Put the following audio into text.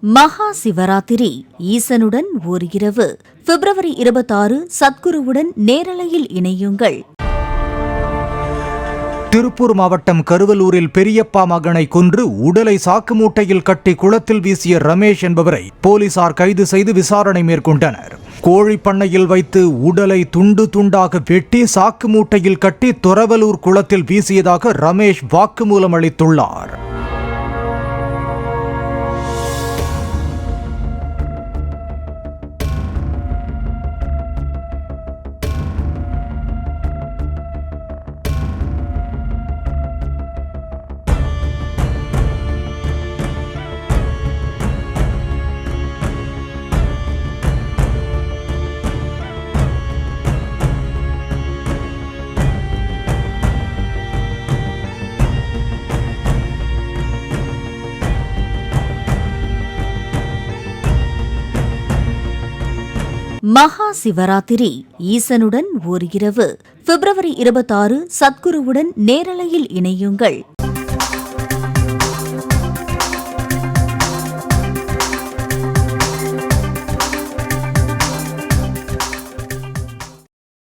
மகா சிவராத்திரி ஈசனுடன் ஓர் இரவு பிப்ரவரி 26 சத்குருவுடன் நேரலையில் இணையுங்கள். திருப்பூர் மாவட்டம் கருவலூரில் பெரியப்பா மகனை கொன்று உடலை சாக்கு மூட்டையில் கட்டி குளத்தில் வீசிய ரமேஷ் என்பவரை போலீசார் கைது செய்து விசாரணை மேற்கொண்டனர். கோழி பண்ணையில் வைத்து உடலை துண்டு துண்டாக வெட்டி சாக்கு மூட்டையில் கட்டி தொரவலூர் குளத்தில் வீசியதாக ரமேஷ் வாக்குமூலம் அளித்துள்ளார். மகா சிவராத்திரி ஈசனுடன் ஓர் இரவு பிப்ரவரி 26 சத்குருவுடன் நேரலையில் இணையுங்கள்.